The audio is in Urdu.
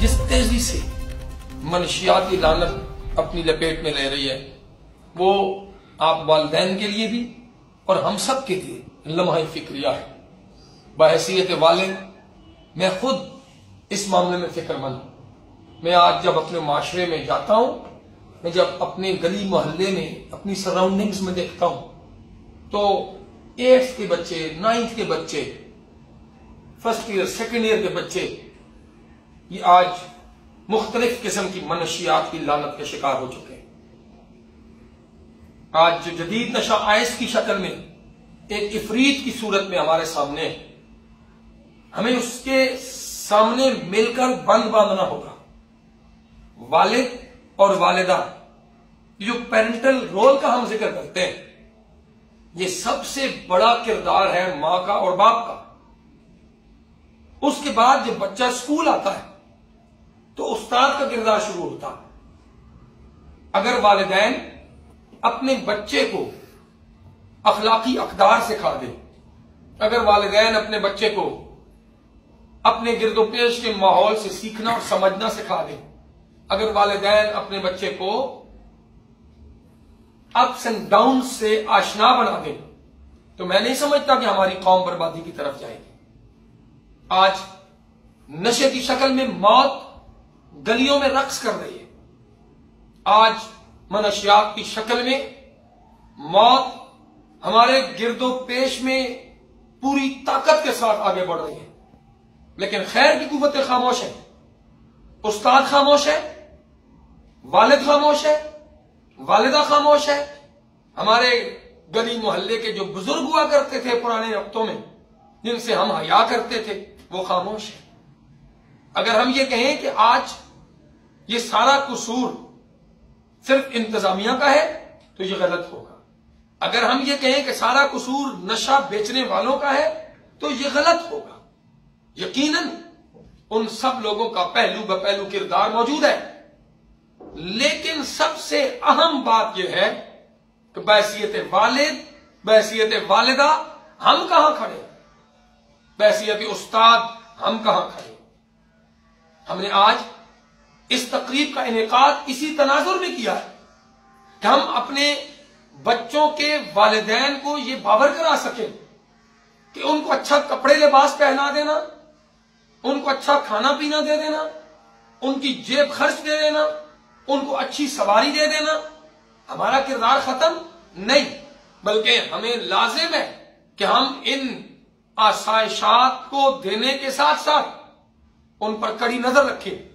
جس تیزی سے منشیاتی لعنت اپنی لپیٹ میں لے رہی ہے وہ آپ والدین کے لیے بھی اور ہم سب کے لیے لمحہ فکریہ ہے۔ بحیثیت والد میں خود اس معاملے میں فکر مند ہوں۔ میں آج جب اپنے معاشرے میں جاتا ہوں، میں جب اپنے گلی محلے میں اپنی سراؤنڈنگز میں دیکھتا ہوں تو 8th کے بچے، 9th کے بچے، 1st ایئر 2nd ایئر کے بچے یہ آج مختلف قسم کی منشیات کی لعنت کے شکار ہو چکے ہیں۔ آج جو جدید نشہ آئس کی شکل میں ایک عفریت کی صورت میں ہمارے سامنے ہے، ہمیں اس کے سامنے مل کر بند باندھنا ہوگا۔ والد اور والدہ جو پیرنٹل رول کا ہم ذکر کرتے ہیں، یہ سب سے بڑا کردار ہے ماں کا اور باپ کا۔ اس کے بعد جب بچہ اسکول آتا ہے تو استاد کا کردار شروع ہوتا ہے۔ اگر والدین اپنے بچے کو اخلاقی اقدار سکھا دیں، اگر والدین اپنے بچے کو اپنے گرد و پیش کے ماحول سے سیکھنا اور سمجھنا سکھا دیں، اگر والدین اپنے بچے کو اپس اینڈ ڈاؤن سے آشنا بنا دیں تو میں نہیں سمجھتا کہ ہماری قوم بربادی کی طرف جائے گی۔ آج نشے کی شکل میں موت گلیوں میں رقص کر رہی ہے۔ آج منشیات کی شکل میں موت ہمارے گرد و پیش میں پوری طاقت کے ساتھ آگے بڑھ رہی ہے، لیکن خیر کی قوتیں خاموش ہیں، استاد خاموش ہے، والد خاموش ہے، والدہ خاموش ہے، ہمارے گلی محلے کے جو بزرگ ہوا کرتے تھے پرانے وقتوں میں جن سے ہم حیا کرتے تھے وہ خاموش ہے۔ اگر ہم یہ کہیں کہ آج یہ سارا قصور صرف انتظامیہ کا ہے تو یہ غلط ہوگا۔ اگر ہم یہ کہیں کہ سارا قصور نشہ بیچنے والوں کا ہے تو یہ غلط ہوگا۔ یقیناً ان سب لوگوں کا پہلو بپہلو کردار موجود ہے، لیکن سب سے اہم بات یہ ہے کہ بحیثیت والد، بحیثیت والدہ ہم کہاں کھڑے ہیں، بحیثیت استاد ہم کہاں کھڑے ہیں۔ ہم نے آج اس تقریب کا انعقاد اسی تناظر میں کیا ہے کہ ہم اپنے بچوں کے والدین کو یہ باور کرا سکیں کہ ان کو اچھا کپڑے لباس پہنا دینا، ان کو اچھا کھانا پینا دے دینا، ان کی جیب خرچ دے دینا، ان کو اچھی سواری دے دینا ہمارا کردار ختم نہیں، بلکہ ہمیں لازم ہے کہ ہم ان آسائشات کو دینے کے ساتھ ساتھ ان پر کڑی نظر رکھیں۔